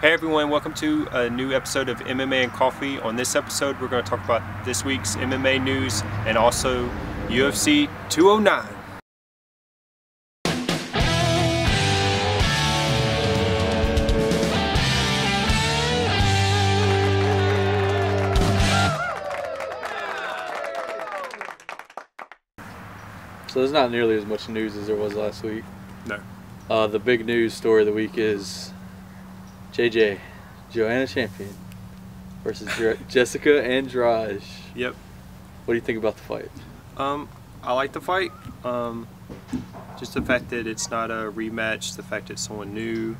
Hey everyone, welcome to a new episode of MMA and Coffee. On this episode, we're going to talk about this week's MMA news and also UFC 209. So there's not nearly as much news as there was last week. No. The big news story of the week is Joanna champion versus Jessica Andrade. Yep. What do you think about the fight? I like the fight. Just the fact that it's not a rematch, the fact that it's someone new.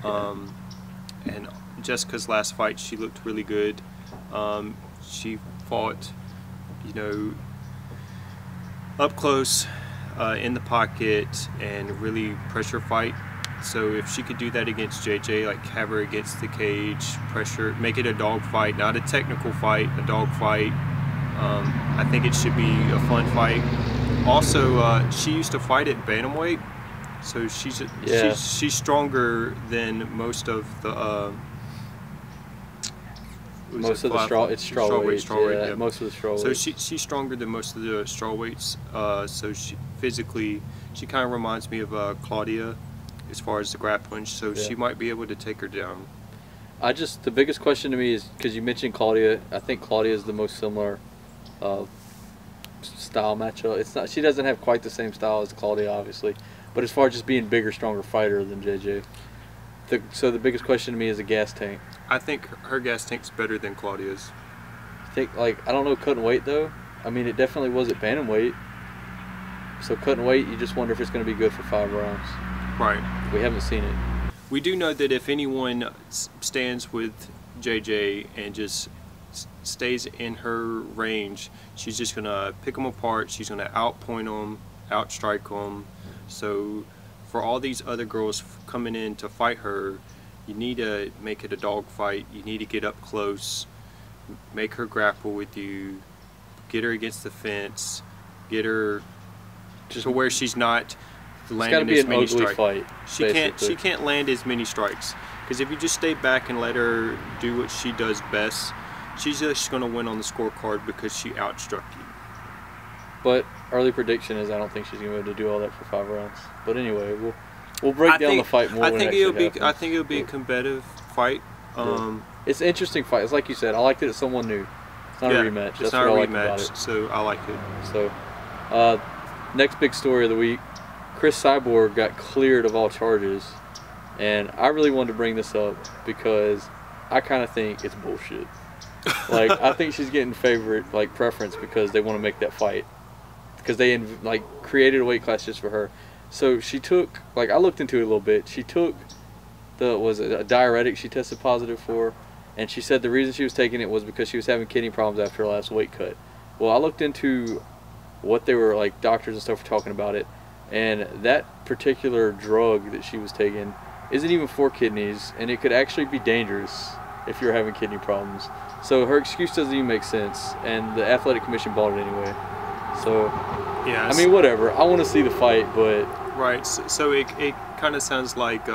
And Jessica's last fight, she looked really good. She fought, up close, in the pocket, and really pressure fight. So if she could do that against JJ, like have her against the cage, pressure, make it a dog fight, not a technical fight, a dog fight. I think it should be a fun fight. Also, she used to fight at bantamweight, so she's stronger than most of the. Most of the strawweights. Yeah. Most of the strawweights. So she's stronger than most of the strawweights. So she physically, she kind of reminds me of Claudia, as far as the grappling. So she might be able to take her down. The biggest question to me is, because you mentioned Claudia, I think Claudia is the most similar style matchup. It's not. She doesn't have quite the same style as Claudia, obviously, but as far as just being bigger, stronger fighter than JJ. So the biggest question to me is a gas tank. I think her gas tank's better than Claudia's. I don't know cutting weight though. I mean, it definitely was at bantamweight. So cutting weight, you just wonder if it's going to be good for 5 rounds. Right. We haven't seen it. We do know that if anyone stands with JJ and just stays in her range, she's just going to pick them apart. She's going to outpoint them, outstrike them. So for all these other girls coming in to fight her, you need to make it a dog fight. You need to get up close, make her grapple with you, get her against the fence, get her to where she's not landing as many strikes. Fight, she can't land as many strikes, because if you just stay back and let her do what she does best, she's just going to win on the scorecard because she outstruck you. But early prediction is I don't think she's going to be able to do all that for 5 rounds. But anyway, we'll break down the fight more. I think it'll be a competitive fight. It's an interesting fight. It's like you said. I like that it's someone new. It's not a rematch. It's not a rematch, so I like it. So, next big story of the week: Cris Cyborg got cleared of all charges, and I really wanted to bring this up because I kind of think it's bullshit. I think she's getting preference because they want to make that fight, because they created a weight class just for her. So she took, I looked into it a little bit. She took a diuretic she tested positive for, and she said the reason she was taking it was because she was having kidney problems after her last weight cut. Well, I looked into what they were, doctors and stuff were talking about it, and that particular drug that she was taking isn't even for kidneys, and it could actually be dangerous if you're having kidney problems. So her excuse doesn't even make sense, and the athletic commission bought it anyway. So, yeah, I mean, whatever. I want to see the fight, but... Right, so it kind of sounds like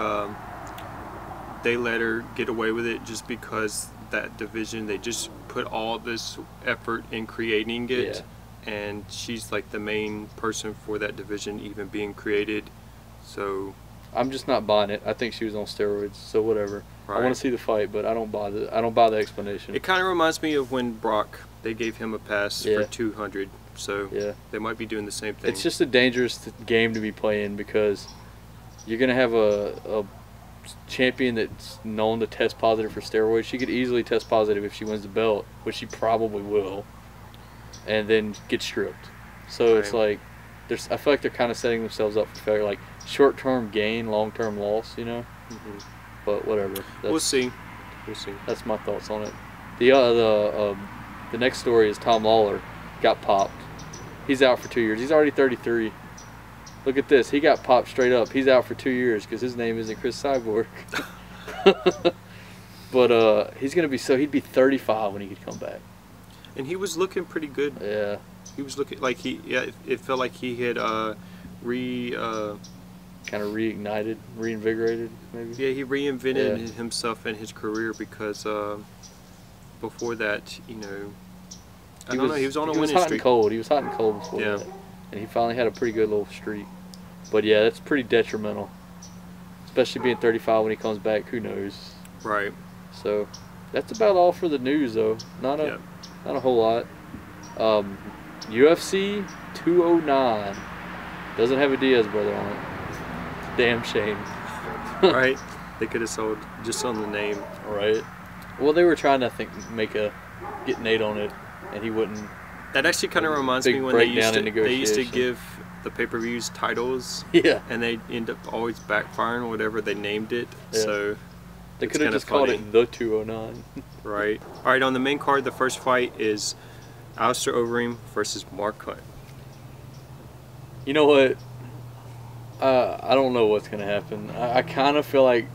they let her get away with it just because that division, they just put all this effort in creating it, and she's the main person for that division even being created, so... I'm just not buying it. I think she was on steroids, so whatever. Right. I want to see the fight, but I don't buy the explanation. It kind of reminds me of when Brock, they gave him a pass for 200. So they might be doing the same thing. It's just a dangerous game to be playing, because you're going to have a champion that's known to test positive for steroids. She could easily test positive if she wins the belt, which she probably will, and then get stripped. So it's I feel like they're kind of setting themselves up for failure, short-term gain, long-term loss, But whatever. We'll see. That's my thoughts on it. The next story is Tom Lawlor got popped. He's out for 2 years. He's already 33. Look at this. He got popped straight up. He's out for 2 years because his name isn't Cris Cyborg. But he's gonna be he'd be 35 when he could come back. And he was looking pretty good. Yeah. He was looking like it felt like he had kind of reinvigorated, maybe. Yeah, he reinvented himself in his career because before that, you know, I don't know, he was on a winning streak. He was hot and cold before that, and he finally had a pretty good little streak. But yeah, that's pretty detrimental, especially being 35 when he comes back. Who knows? Right. So that's about all for the news, though. Not a whole lot. UFC 209 doesn't have a Diaz brother on it. Damn shame. Right. They could have sold just on the name. Right. Well, they were trying to get Nate on it, and he wouldn't. That actually kind of reminds me when they used to give the pay-per-views titles. Yeah. And they end up always backfiring whatever they named it. Yeah. So they could have just called it the 209. Right. All right. On the main card, the first fight is Alistair Overeem versus Mark Hunt. You know what? I don't know what's gonna happen. I kind of feel like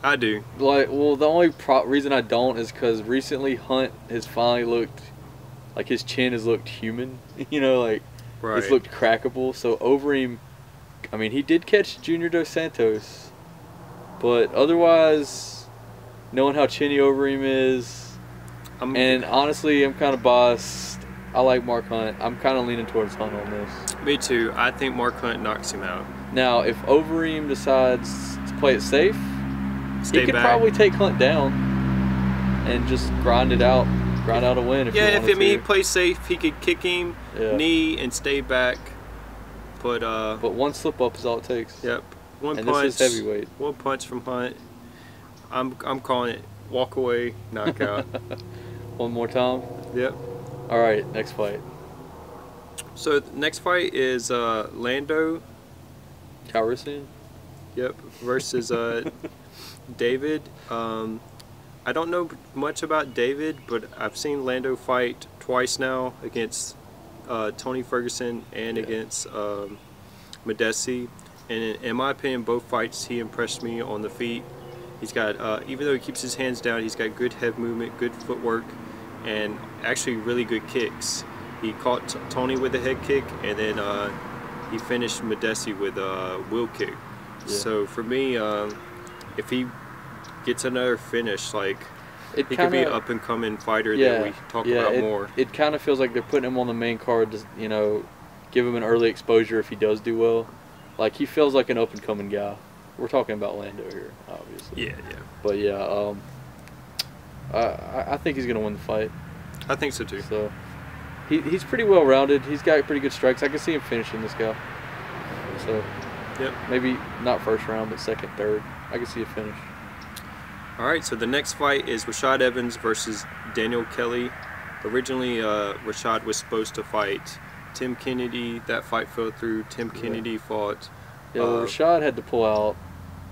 I do. Like, well, the only reason I don't is because recently Hunt has finally looked like his chin has looked human. You know, like it's looked crackable. So Overeem, I mean, he did catch Junior Dos Santos, but otherwise, knowing how chinny Overeem is, and honestly, I'm kind of biased. I like Mark Hunt. I'm kind of leaning towards Hunt on this. Me too. I think Mark Hunt knocks him out. Now, if Overeem decides to play it safe, he could probably take Hunt down and just grind out a win. If he plays safe, he could kick him, knee, and stay back. But one slip up is all it takes. Yep. One punch. This is heavyweight. One punch from Hunt. I'm calling it walk away, knockout. One more time. Yep. All right, next fight. So the next fight is Lando Calrissian. Yep. Versus David. I don't know much about David, but I've seen Lando fight twice now against Tony Ferguson and against Medesi. And in my opinion, both fights he impressed me on the feet. He's got, even though he keeps his hands down, he's got good head movement, good footwork, and actually really good kicks. He caught Tony with a head kick, and then he finished Medesi with a wheel kick. Yeah. So for me, if he gets another finish, like he could be an up-and-coming fighter that we talk about more. It kind of feels like they're putting him on the main card to, you know, give him an early exposure if he does do well. Like, he feels like an up-and-coming guy. We're talking about Lando here, obviously. Yeah. But yeah, I think he's gonna win the fight. I think so too. So he's pretty well rounded. He's got pretty good strikes. I can see him finishing this guy. So maybe not first round, but second, third. I can see a finish. All right. So the next fight is Rashad Evans versus Daniel Kelly. Originally, Rashad was supposed to fight Tim Kennedy. That fight fell through. Tim Kennedy fought. Yeah, well, Rashad had to pull out,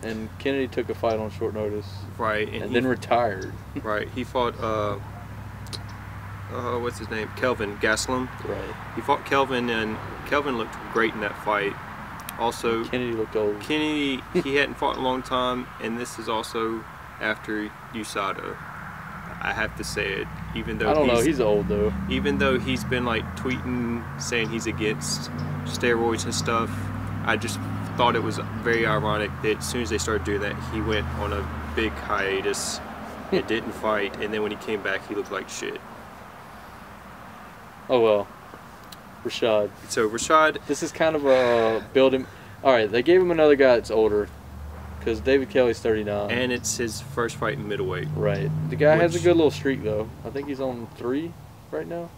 and Kennedy took a fight on short notice. Right. And then retired. Right. He fought, what's his name? Kelvin Gastelum. Right. He fought Kelvin, and Kelvin looked great in that fight. Also, Kennedy looked old. Kennedy, he hadn't fought in a long time, and this is also after USADA. I have to say it, even though I don't know, he's old though. Even though he's been like tweeting saying he's against steroids and stuff, I just thought it was very ironic that as soon as they started doing that, he went on a big hiatus and didn't fight, and then when he came back, he looked like shit. Oh well, Rashad. So Rashad, this is kind of a building. All right, they gave him another guy that's older, because David Kelly's 39. And it's his first fight in middleweight. Right. The guy has a good little streak, though. I think he's on 3 right now.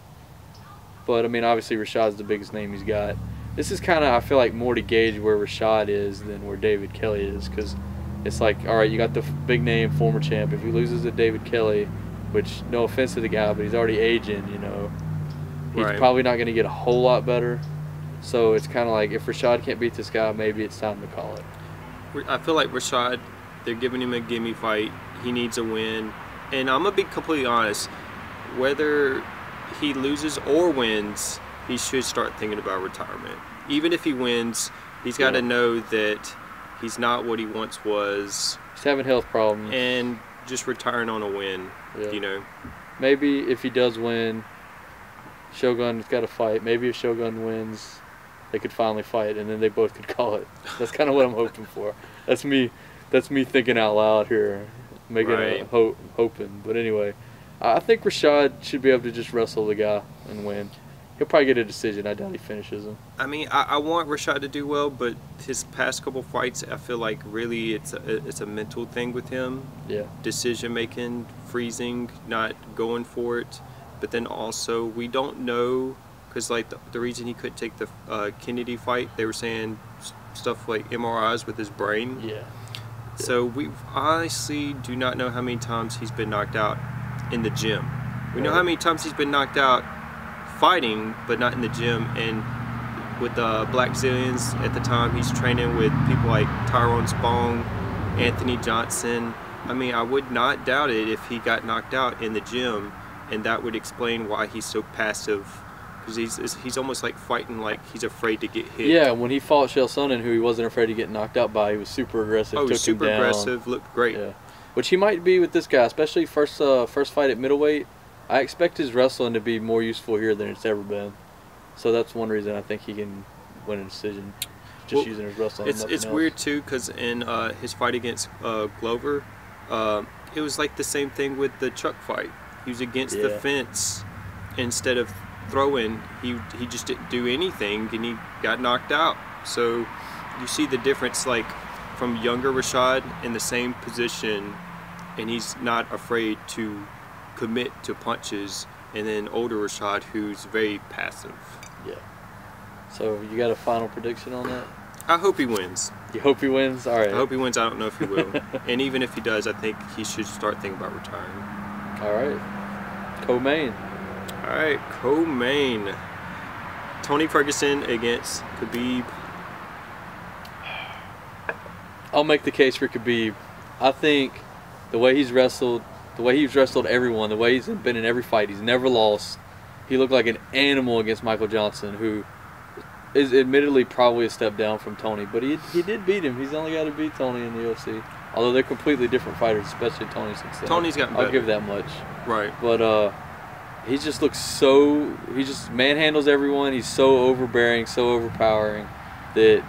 But, I mean, obviously Rashad's the biggest name he's got. This is kind of, I feel like, more to gauge where Rashad is than where David Kelly is. Because it's like, all right, you got the big name, former champ. If he loses to David Kelly, which, no offense to the guy, but he's already aging, you know. He's probably not going to get a whole lot better. So it's kind of like, if Rashad can't beat this guy, maybe it's time to call it. I feel like Rashad, they're giving him a gimme fight. He needs a win. And I'm going to be completely honest. Whether he loses or wins, he should start thinking about retirement. Even if he wins, he's got to know that he's not what he once was. He's having health problems. And just retiring on a win, you know. Maybe if he does win, Shogun's got to fight. Maybe if Shogun wins, they could finally fight, and then they both could call it. That's kind of what I'm hoping for. That's me thinking out loud here, making a hoping. But anyway, I think Rashad should be able to just wrestle the guy and win. He'll probably get a decision. I doubt he finishes him. I mean, I want Rashad to do well, but his past couple fights, I feel like really it's a mental thing with him. Yeah. Decision making, freezing, not going for it. But then also we don't know, because like the reason he couldn't take the Kennedy fight, they were saying stuff like MRIs with his brain. Yeah. So we honestly do not know how many times he's been knocked out in the gym. We know how many times he's been knocked out fighting, but not in the gym. And with the Black Zillions at the time, he's training with people like Tyron Spong, Anthony Johnson. I mean, I would not doubt it if he got knocked out in the gym, and that would explain why he's so passive, because he's almost like fighting like he's afraid to get hit. Yeah, when he fought Chael Sonnen, who he wasn't afraid to get knocked out by, he was super aggressive. Oh, took super him down. aggressive, looked great. Yeah. Which he might be with this guy, especially first fight at middleweight. I expect his wrestling to be more useful here than it's ever been. So that's one reason I think he can win a decision, just using his wrestling. It's weird too, because in his fight against Glover, it was like the same thing with the Chuck fight. He was against the fence instead of throwing. He just didn't do anything, and he got knocked out. So you see the difference, like from younger Rashad in the same position, and he's not afraid to commit to punches, and then older Rashad, who's very passive. Yeah. So you got a final prediction on that? I hope he wins. You hope he wins? All right. I hope he wins. I don't know if he will. And even if he does, I think he should start thinking about retiring. All right. Co-main. All right, co-main. Tony Ferguson against Khabib. I'll make the case for Khabib. I think the way he's wrestled, the way he's wrestled everyone, the way he's been in every fight, he's never lost. He looked like an animal against Michael Johnson, who is admittedly probably a step down from Tony, but he did beat him. He's only got to beat Tony in the UFC. Although they're completely different fighters, especially Tony since then. Tony's gotten better. I'll give that much. Right. But he just looks so, he just manhandles everyone. He's so overbearing, so overpowering that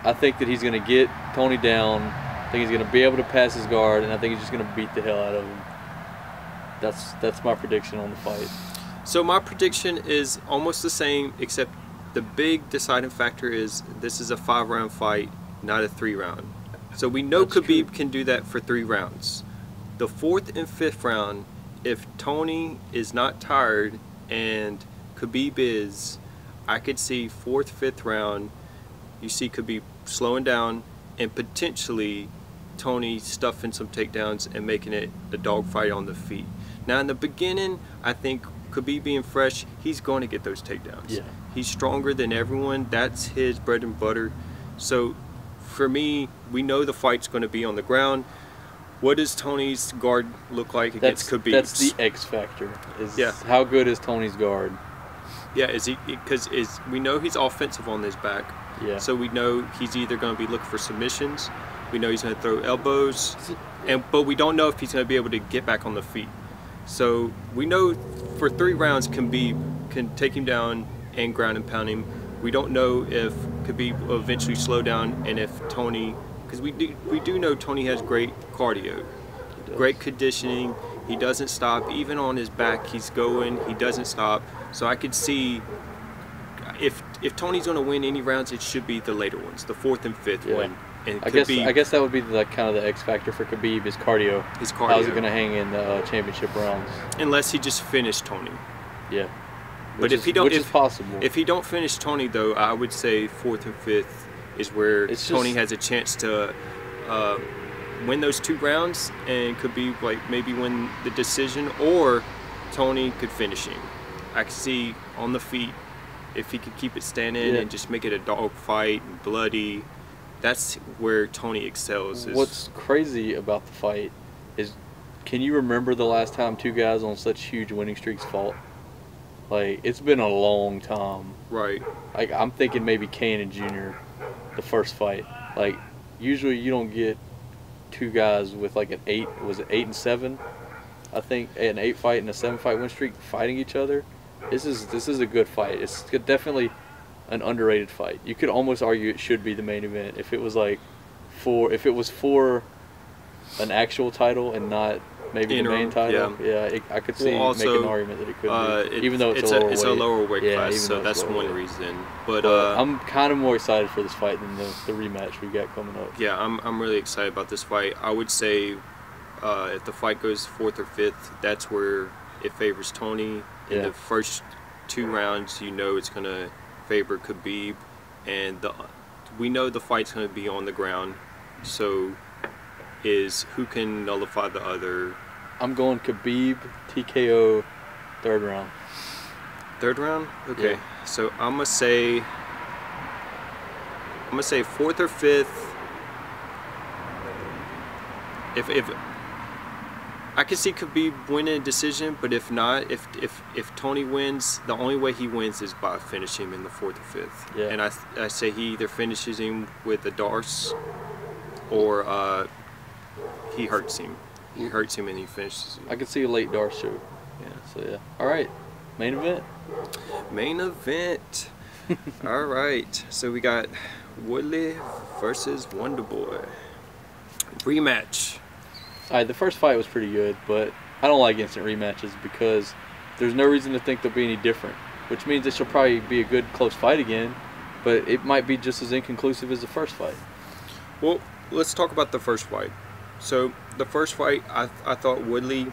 I think that he's going to get Tony down. I think he's going to be able to pass his guard, and I think he's just going to beat the hell out of him. That's my prediction on the fight. So my prediction is almost the same, except the big deciding factor is this is a 5-round fight, not a 3-round. So we know Khabib can do that for 3 rounds. The 4th and 5th round, if Tony is not tired and Khabib is, I could see 4th, 5th round, you see Khabib slowing down and potentially Tony stuffing some takedowns and making it a dogfight on the feet. Now in the beginning, I think Khabib being fresh, he's going to get those takedowns. Yeah. He's stronger than everyone. That's his bread and butter. So for me, we know the fight's going to be on the ground. What does Tony's guard look like against Khabib's? That's the X factor. How good is Tony's guard? Yeah, is he? Because we know he's offensive on his back. Yeah. So we know he's either going to be looking for submissions. We know he's going to throw elbows, but we don't know if he's going to be able to get back on the feet. So we know for 3 rounds, Khabib can take him down and ground and pound him. We don't know if Khabib will eventually slow down, and if Tony, because we do know Tony has great cardio, great conditioning. He doesn't stop. Even on his back, he's going. He doesn't stop. So I could see if Tony's going to win any rounds, it should be the later ones, the 4th and 5th one. And I guess that would be kind of the X factor for Khabib is cardio. His cardio. How's it going to hang in the championship rounds? Unless he just finished Tony. Yeah. But if he don't, which is possible. If he don't finish Tony, though, I would say 4th and 5th is where Tony has a chance to win those 2 rounds, and could be like maybe win the decision, or Tony could finish him. I could see on the feet if he could keep it standing and just make it a dog fight and bloody. That's where Tony excels. What's crazy about the fight is, can you remember the last time 2 guys on such huge winning streaks fought? Like, it's been a long time. Right. Like, I'm thinking maybe Kane and Jr., the first fight. Like, usually you don't get 2 guys with like an 8 and 7? I think an 8 fight and a 7 fight win streak fighting each other. This is a good fight. It's definitely an underrated fight. You could almost argue it should be the main event if it was like for an actual title and not maybe the main title. Yeah, I could see making an argument that it could be, even though it's a lower weight class, so that's one reason. But I'm kind of more excited for this fight than the rematch we got coming up. Yeah, I'm really excited about this fight. I would say if the fight goes 4th or 5th, that's where it favors Tony. In the first 2 rounds, you know it's going to favor Khabib, and we know the fight's going to be on the ground, so is who can nullify the other. I'm going Khabib TKO 3rd round. 3rd round? Okay. Yeah. So I'm gonna say 4th or 5th. If I can see Khabib winning a decision, but if not, if Tony wins, the only way he wins is by finishing him in the 4th or 5th. Yeah. And I say he either finishes him with a Darce or he hurts him. He hurts him and he finishes him. I could see a late Darce show. Yeah. So yeah. All right. Main event. Main event. All right. So we got Woodley versus Wonderboy. Rematch. All right. The first fight was pretty good, but I don't like instant rematches because there's no reason to think they'll be any different. Which means it should probably be a good close fight again, but it might be just as inconclusive as the first fight. Well, let's talk about the first fight. So the first fight, I thought Woodley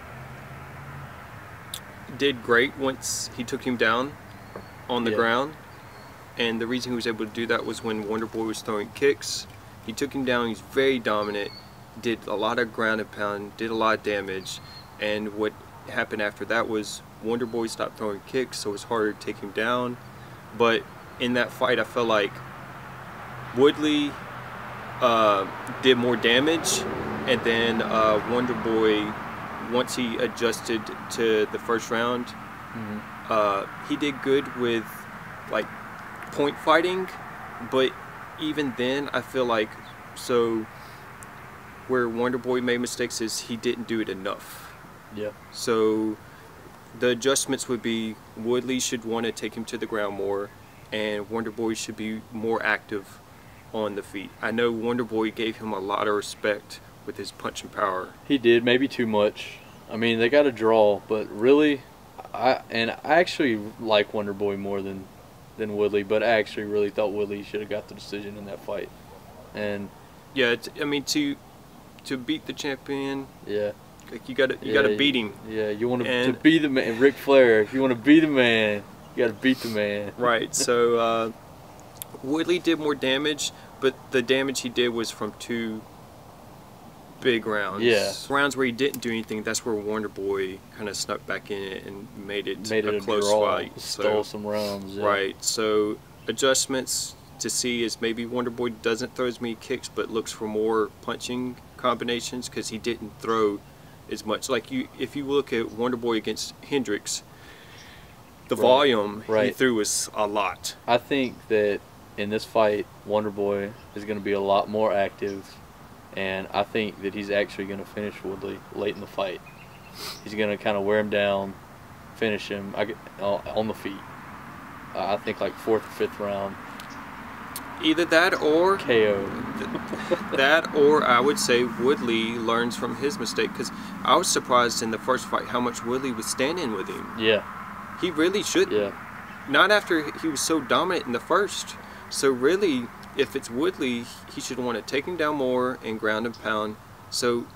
did great once he took him down on the ground, and the reason he was able to do that was when Wonderboy was throwing kicks. He took him down. He's very dominant, did a lot of ground and pound, did a lot of damage, and what happened after that was Wonderboy stopped throwing kicks, so it was harder to take him down. But in that fight, I felt like Woodley did more damage, and then Wonderboy, once he adjusted to the first round, he did good with like point fighting, but even then I feel like where Wonderboy made mistakes is he didn't do it enough. Yeah. So the adjustments would be Woodley should want to take him to the ground more, and Wonderboy should be more active on the feet. I know Wonderboy gave him a lot of respect with his punching power. He did, maybe too much. I mean, they got a draw, but really, I actually like Wonderboy more than Woodley, but I actually really thought Woodley should have got the decision in that fight. And yeah, I mean to beat the champion, like you gotta beat him. Yeah, you want to be the man, Ric Flair. If you want to be the man, you gotta beat the man. Right. So Woodley did more damage, but the damage he did was from 2 big rounds. Yeah. Rounds where he didn't do anything, that's where Wonderboy kind of snuck back in it and made it a close fight. Stole some rounds. Yeah. Right. So adjustments to see is maybe Wonderboy doesn't throw as many kicks, but looks for more punching combinations because he didn't throw as much. Like if you look at Wonderboy against Hendricks, the volume he threw was a lot. I think that in this fight, Wonderboy is going to be a lot more active, and I think that he's actually going to finish Woodley late in the fight. He's going to kind of wear him down, finish him on the feet. I think like 4th or 5th round. Either that or KO. That or I would say Woodley learns from his mistake, because I was surprised in the first fight how much Woodley was standing with him. Yeah. He really should. Yeah. Not after he was so dominant in the first. So really, if it's Woodley, he should want to take him down more and ground and pound. So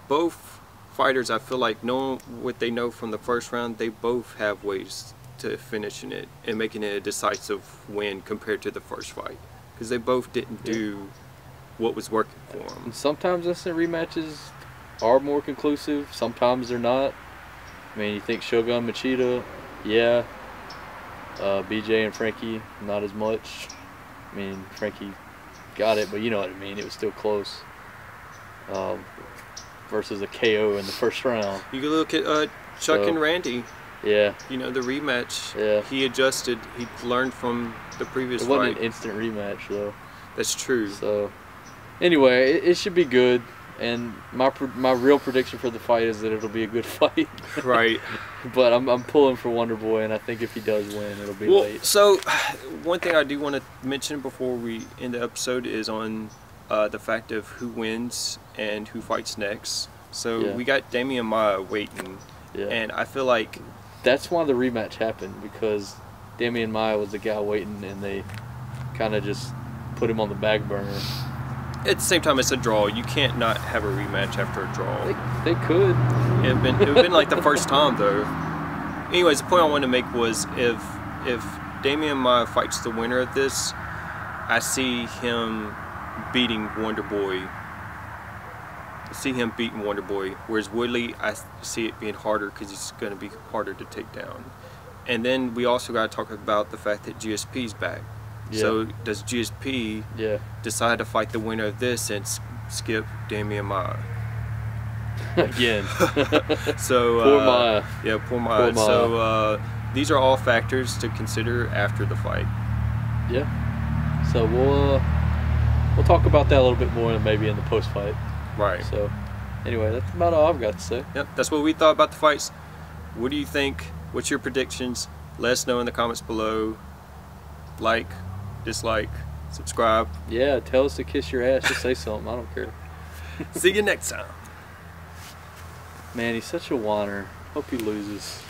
both fighters, I feel like, knowing what they know from the first round, they both have ways to finishing it and making it a decisive win compared to the first fight, because they both didn't do what was working for them. And sometimes instant rematches are more conclusive. Sometimes they're not. I mean, you think Shogun Machida, yeah. BJ and Frankie, not as much. I mean, Frankie got it, but you know what I mean. It was still close. Versus a KO in the first round. You can look at Chuck and Randy. Yeah. You know, the rematch. Yeah. He adjusted. He learned from the previous fight. It wasn't an instant rematch, though. That's true. So, anyway, it should be good. And my real prediction for the fight is that it'll be a good fight. Right. But I'm pulling for Wonder Boy, and I think if he does win, it'll be late. So, one thing I do want to mention before we end the episode is on the fact of who wins and who fights next. So we got Demian Maia waiting, and I feel like that's why the rematch happened, because Demian Maia was the guy waiting, and they kind of just put him on the back burner. At the same time, it's a draw. You can't not have a rematch after a draw. They could. It would have been like the first time, though. Anyways, the point I wanted to make was if Demian Maia fights the winner of this, I see him beating Wonder Boy. Whereas Woodley, I see it being harder because he's going to be harder to take down. And then we also got to talk about the fact that GSP's back. Yeah. So does GSP decide to fight the winner of this and skip Demian Maia? Again. So poor Maia. Yeah, poor Maia. So these are all factors to consider after the fight. Yeah. So we'll talk about that a little bit more maybe in the post-fight. Right. So anyway, that's about all I've got to say. Yep, that's what we thought about the fights. What do you think? What's your predictions? Let us know in the comments below. Like, dislike, subscribe. Yeah, tell us to kiss your ass. Just say something. I don't care. See you next time. Man, he's such a whiner. Hope he loses.